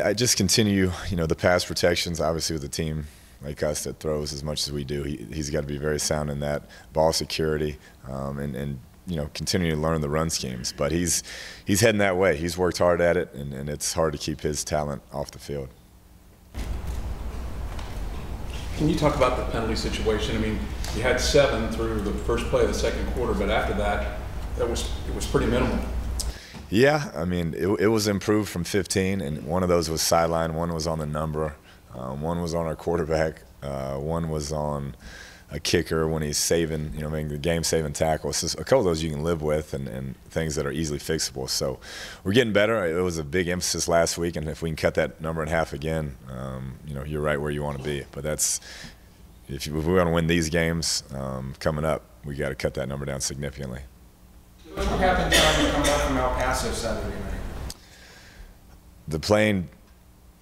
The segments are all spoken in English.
I just continue, the pass protections, obviously with a team like us that throws as much as we do. He's got to be very sound in that, ball security, and continue to learn the run schemes. But he's heading that way. He's worked hard at it, and it's hard to keep his talent off the field. Can you talk about the penalty situation? I mean, you had 7 through the first play of the second quarter, but after that, it was pretty minimal. Yeah, I mean, it was improved from 15, and one of those was sideline, one was on the number, one was on our quarterback, one was on a kicker when he's saving, making the game-saving tackle. So a couple of those you can live with and things that are easily fixable. So we're getting better. It was a big emphasis last week, and if we can cut that number in half again, you're right where you want to be. But that's if we want to win these games coming up, we got to cut that number down significantly. What happened coming up from El Paso Saturday night? The plane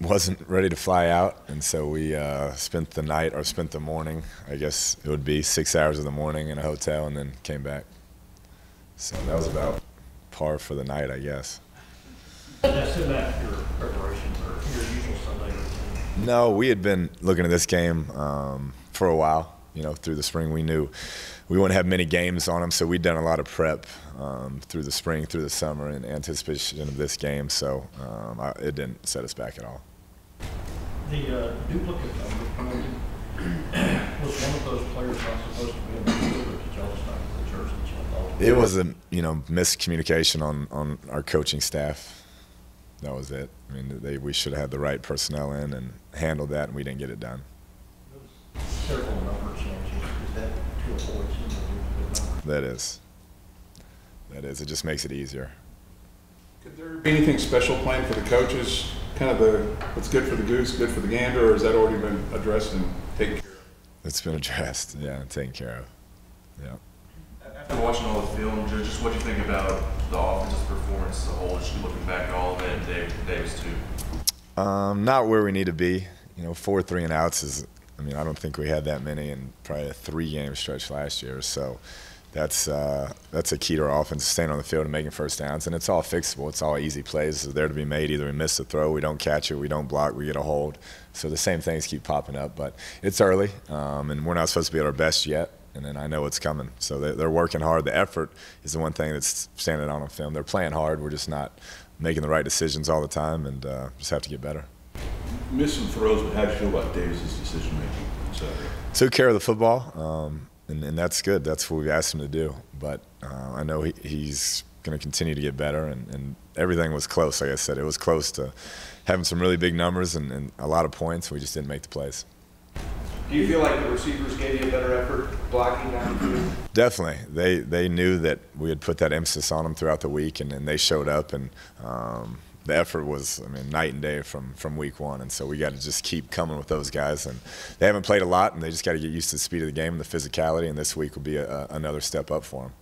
wasn't ready to fly out, and so we spent the morning, I guess it would be 6 hours of the morning in a hotel, and then came back. So that was about par for the night, I guess. That's in that your preparations or your usual Sunday routine? No, we had been looking at this game for a while. Through the spring, we knew we wouldn't have many games on them, so we'd done a lot of prep through the spring, through the summer, in anticipation of this game. So it didn't set us back at all. The duplicate was one of those players not supposed to be in the field, or did y'all just not get the jersey that y'all thought? It was a miscommunication on our coaching staff. That was it. I mean, we should have had the right personnel in and handled that, and we didn't get it done. Several number changes. Is that to avoid some of the numbers? That is. It just makes it easier. Could there be anything special planned for the coaches? Kind of what's good for the goose, good for the gander, or has that already been addressed and taken care of? It's been addressed, yeah, and taken care of. Yeah. After watching all the film, just what do you think about the offensive performance as a whole? Just looking back at all of it, and Davis too. Not where we need to be. 4 3-and-outs is. I don't think we had that many in probably a 3-game stretch last year. So that's a key to our offense, staying on the field and making first downs. And it's all fixable. It's all easy plays. It's there to be made. Either we miss the throw, we don't catch it, we don't block, we get a hold. So the same things keep popping up. But it's early, and we're not supposed to be at our best yet. And then I know it's coming. So they're working hard. The effort is the one thing that's standing out on film. They're playing hard. We're just not making the right decisions all the time, and just have to get better. Missed some throws, but how do you feel about Davis's decision-making? Took care of the football, and that's good. That's what we asked him to do. But I know he's going to continue to get better, and everything was close. Like I said, it was close to having some really big numbers and a lot of points. We just didn't make the plays. Do you feel like the receivers gave you a better effort blocking downfield? Definitely. They knew that we had put that emphasis on them throughout the week, and they showed up, and the effort was, night and day from week 1, and so we got to just keep coming with those guys. And they haven't played a lot, and they just got to get used to the speed of the game and the physicality, and this week will be another step up for them.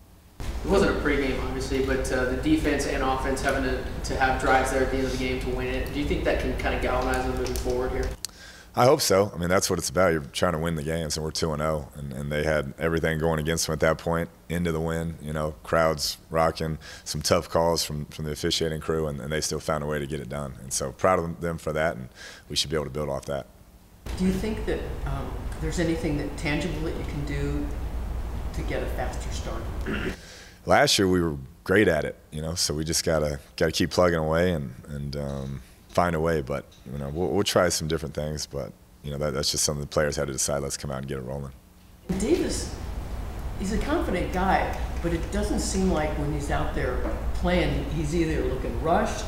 It wasn't a pregame, obviously, but the defense and offense having to have drives there at the end of the game to win it. Do you think that can kind of galvanize them moving forward here? I hope so. That's what it's about. You're trying to win the games, and we're 2-0, and they had everything going against them at that point into the win. Crowds rocking, some tough calls from the officiating crew, and they still found a way to get it done. And so proud of them for that, and we should be able to build off that. Do you think that there's anything that tangible that you can do to get a faster start? Last year we were great at it, so we just gotta keep plugging away and find a way. But we'll try some different things, but that's just something the players had to decide. Let's come out and get it rolling. Davis, he's a confident guy, but it doesn't seem like when he's out there playing, he's either looking rushed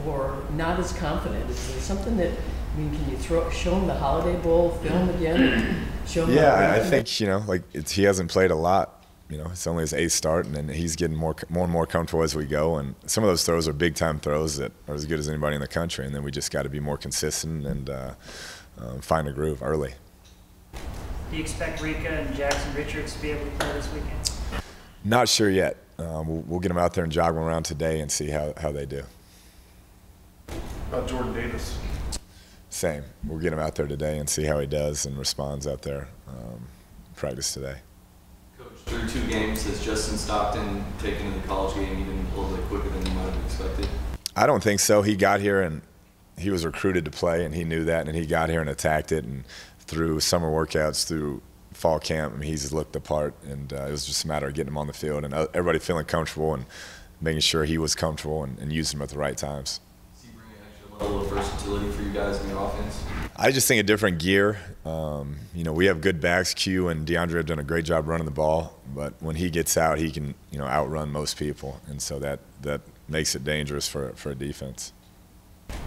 or not as confident. Is there something that, can you show him the Holiday Bowl film again? And show him I think he hasn't played a lot. It's only his 8th start, and then he's getting more and more comfortable as we go. And some of those throws are big-time throws that are as good as anybody in the country. And then we just got to be more consistent and find a groove early. Do you expect Rika and Jackson Richards to be able to play this weekend? Not sure yet. We'll get them out there and jog them around today and see how they do. About Jordan Davis? Same. We'll get him out there today and see how he does and responds out there practice today. Through 2 games, has Justin Stockton taken to the college game even a little bit quicker than you might have expected? I don't think so. He got here and he was recruited to play, and he knew that, and he got here and attacked it. And through summer workouts, through fall camp, I mean, he's looked the part, and it was just a matter of getting him on the field and everybody feeling comfortable and making sure he was comfortable and using him at the right times. Is he bringing an extra level of versatility for you guys in the offense? I just think a different gear. You know, we have good backs. Q and DeAndre have done a great job running the ball, but when he gets out, he can, you know, outrun most people, and so that makes it dangerous for a defense.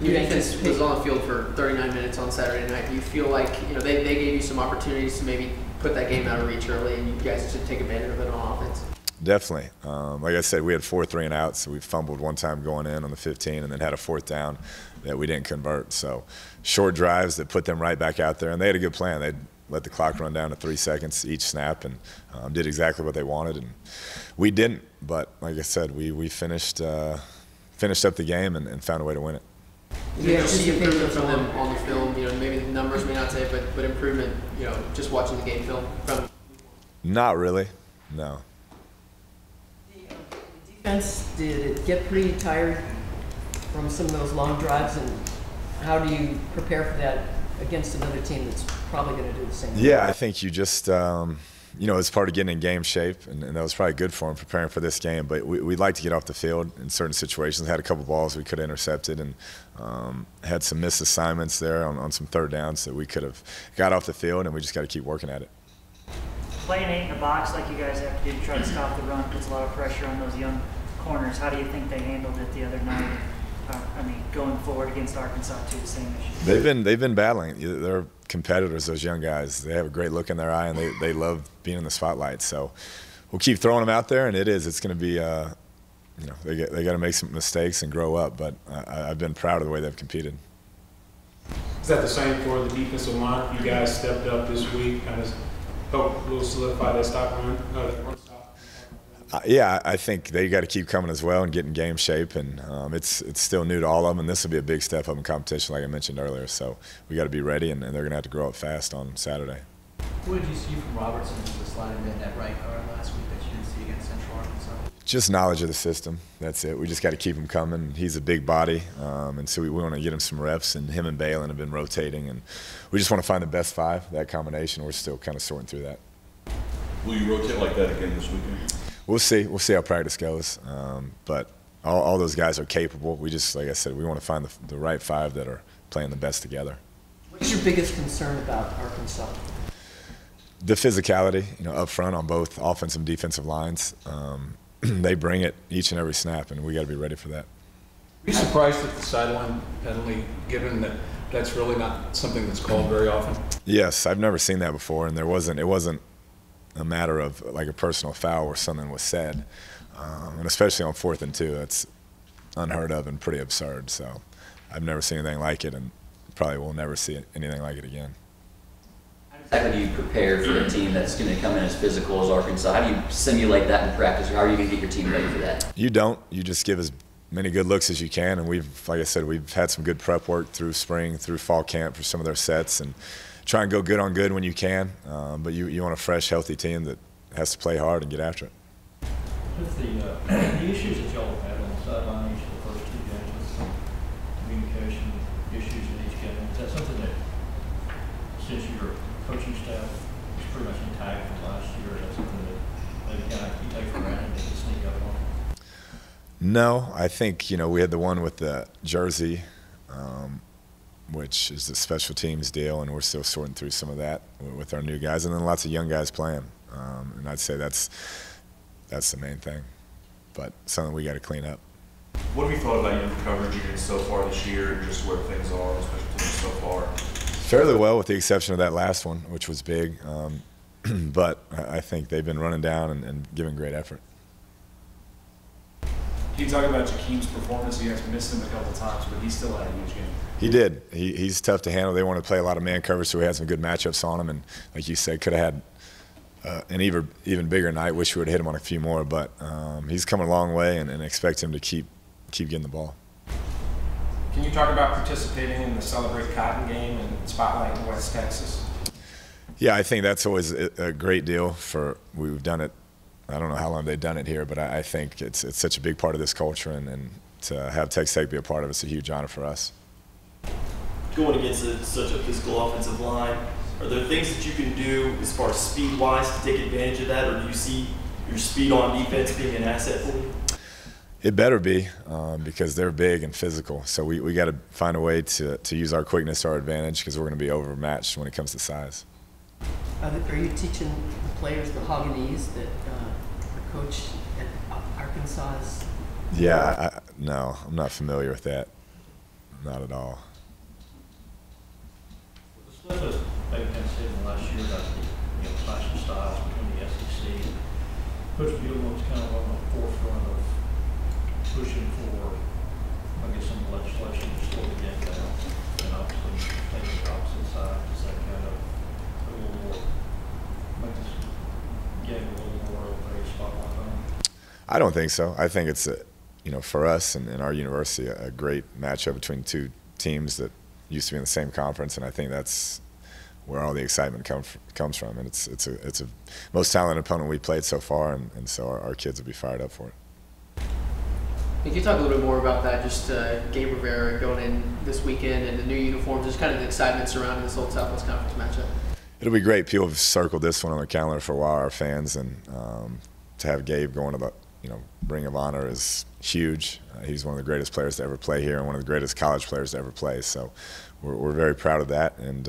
Your defense was on the field for 39 minutes on Saturday night. Do you feel like, you know, they gave you some opportunities to maybe put that game out of reach early, and you guys should take advantage of it on offense? Definitely. Like I said, we had 4 3-and-outs. So we fumbled one time going in on the 15 and then had a 4th down that we didn't convert. So short drives that put them right back out there. And they had a good plan. They let the clock run down to 3 seconds each snap and did exactly what they wanted. And we didn't. But like I said, we finished up the game and found a way to win it. Did you see improvement from them on the film? You know, maybe the numbers may not say, but improvement, you know, just watching the game film from? Not really, no. Defense, did it get pretty tired from some of those long drives, and how do you prepare for that against another team that's probably going to do the same thing? Yeah, I think you just, you know, it's part of getting in game shape, and that was probably good for him preparing for this game. But we'd like to get off the field in certain situations. Had a couple balls we could have intercepted, and had some missed assignments there on some 3rd downs that we could have got off the field, and we just got to keep working at it. Playing 8 in the box like you guys have to do to try to stop the run puts a lot of pressure on those young corners. How do you think they handled it the other night? I mean, going forward against Arkansas too, the same issue. They've been battling. They're competitors, those young guys. They have a great look in their eye, and they love being in the spotlight. So we'll keep throwing them out there, and it's going to be, you know, they got to make some mistakes and grow up. But I've been proud of the way they've competed. Is that the same for the defensive line? You guys stepped up this week, kind of help a little solidify that stop run, run stop. Yeah, I think they got to keep coming as well and get in game shape, and it's still new to all of them, and this will be a big step up in competition, like I mentioned earlier. So we got to be ready, and they're going to have to grow up fast on Saturday. What did you see from Robertson who was sliding in that right guard last week that you didn't see against Central Arkansas? Just knowledge of the system. That's it. We just got to keep him coming. He's a big body, and so we want to get him some reps. And him and Balin have been rotating, and we just want to find the best 5. That combination, we're still kind of sorting through that. Will you rotate like that again this weekend? We'll see. We'll see how practice goes. But all those guys are capable. We just, like I said, we want to find the right 5 that are playing the best together. What's your biggest concern about Arkansas? The physicality, you know, up front on both offensive and defensive lines. They bring it each and every snap, and we got to be ready for that. Are you surprised at the sideline penalty, given that that's really not something that's called very often? Yes, I've never seen that before, and it wasn't a matter of like a personal foul where something was said, and especially on 4th and 2, that's unheard of and pretty absurd. So I've never seen anything like it, and probably will never see anything like it again. How exactly do you prepare for a team that's going to come in as physical as Arkansas? How do you simulate that in practice, or how are you going to get your team ready for that? You don't. You just give as many good looks as you can, and like I said, we've had some good prep work through spring, through fall camp for some of their sets, and try and go good on good when you can, but you want a fresh, healthy team that has to play hard and get after it. With the issues that y'all have had on the sideline each of the first 2 games, with communication issues in each game, is that something that, since your coaching staff is pretty much intact from last year, is that something that maybe kind of you take for granted that can sneak up on? No, I think, you know, we had the one with the jersey, which is the special teams deal, and we're still sorting through some of that with our new guys, and then lots of young guys playing. And I'd say that's the main thing, but something we got to clean up. What have you thought about your coverage against so far this year, and just where things are on special teams so far? Fairly well, with the exception of that last one, which was big. But I think they've been running down and giving great effort. Can you talk about Jakeem's performance? You guys missed him a couple times, but he still had a huge game. He did. He's tough to handle. They want to play a lot of man coverage, so we had some good matchups on him. And like you said, could have had an even bigger night. Wish we would have hit him on a few more, but he's coming a long way, and expect him to keep getting the ball. Can you talk about participating in the Celebrate Cotton game and Spotlight in West Texas? Yeah, I think that's always a great deal. We've done it. I don't know how long they've done it here, but I think it's such a big part of this culture, and to have Texas Tech be a part of it's a huge honor for us. going against such a physical offensive line, are there things that you can do as far as speed-wise to take advantage of that, or do you see your speed on defense being an asset for you? It better be, because they're big and physical. So we got to find a way to use our quickness to our advantage, because we're going to be overmatched when it comes to size. Are you teaching the players the Haganese that the coach at Arkansas is? Yeah, no, I'm not familiar with that. Not at all. The stuff that they've been saying last year about the clashing styles between the SEC, Coach Bielema was kind of on the forefront of pushing for, I guess, some legislation to slow the game down, and obviously taking the opposite side to say kind of a little more, make this game a little more of a spotlight on. I don't think so. I think it's for us and our university, a great matchup between two teams that used to be in the same conference, and I think that's where all the excitement comes from. And it's a most talented opponent we played so far, and so our kids will be fired up for it. Can you talk a little bit more about that, just Gabe Rivera going in this weekend and the new uniforms, just kind of the excitement surrounding this whole Southwest Conference matchup? It'll be great. People have circled this one on the calendar for a while, our fans, and to have Gabe going to the Ring of Honor is huge. He's one of the greatest players to ever play here and one of the greatest college players to ever play. So we're very proud of that. And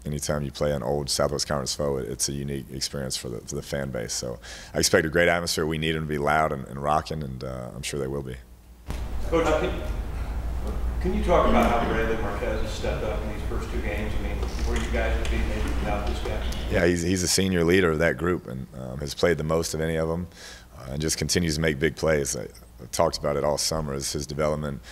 anytime you play an old Southwest Conference foe, it's a unique experience for the fan base. So I expect a great atmosphere. We need them to be loud and rocking, and I'm sure they will be. Coach, can you talk about how Bradley Marquez has stepped up in these first two games? I mean, where you guys would be maybe without this guy? Yeah, he's a senior leader of that group and has played the most of any of them. And just continues to make big plays. I talked about it all summer. His development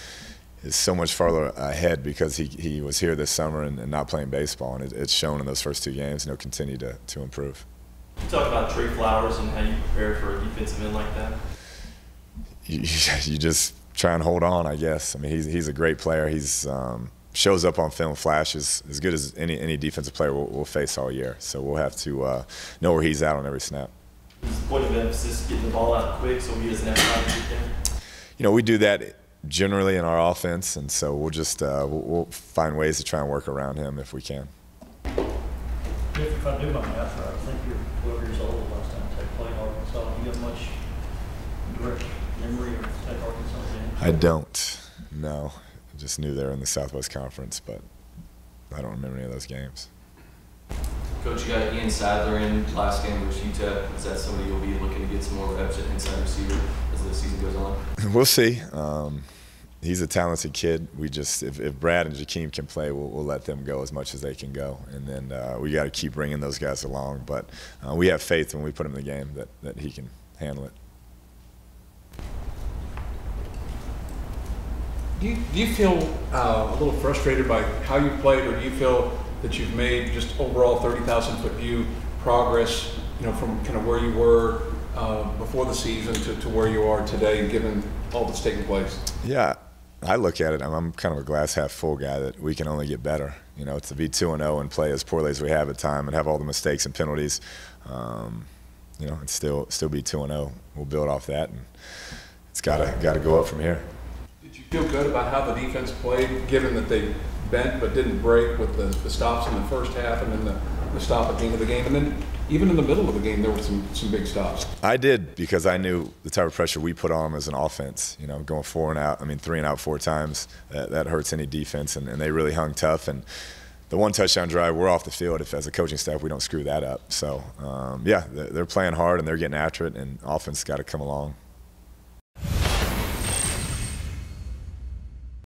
is so much farther ahead because he was here this summer and not playing baseball, and it's shown in those first two games, and he'll continue to improve. You talk about Trey Flowers and how you prepare for a defensive end like that. You just try and hold on, I guess. I mean, he's a great player. He's shows up on film, flashes as good as any defensive player we'll face all year. So we'll have to know where he's at on every snap. Is the point of emphasis getting the ball out quick so he doesn't have time to get there? We do that generally in our offense, and so we'll just we'll find ways to try and work around him if we can. If I do my math right, I think you're 12 years old the last time Tech played Arkansas. Do you have much direct memory of Tech Arkansas games? I don't. No, I just knew they were in the Southwest Conference, but I don't remember any of those games. Coach, you got Ian Sadler in last game versus UTEP. Is that somebody you'll be looking to get some more reps at inside receiver as the season goes on? We'll see. He's a talented kid. We just, if Brad and Jakeem can play, we'll let them go as much as they can go, and then we got to keep bringing those guys along. But we have faith when we put him in the game that he can handle it. Do you feel a little frustrated by how you played, or do you feel that you've made just overall 30,000-foot view progress, from kind of where you were before the season to where you are today, given all that's taken place? Yeah, I look at it. I'm kind of a glass half full guy that we can only get better. To be 2-0 and play as poorly as we have at time and have all the mistakes and penalties, and still be 2-0. We'll build off that, and it's got to go up from here. Did you feel good about how the defense played, given that they bent but didn't break with the stops in the first half and then the stop at the end of the game, and then even in the middle of the game there were some big stops? I did, because I knew the type of pressure we put on them as an offense. Going 4 and out, 3 and out 4 times, that hurts any defense, and they really hung tough. And the one touchdown drive, we're off the field. If as a coaching staff we don't screw that up. So yeah, they're playing hard and they're getting after it, and offense got to come along.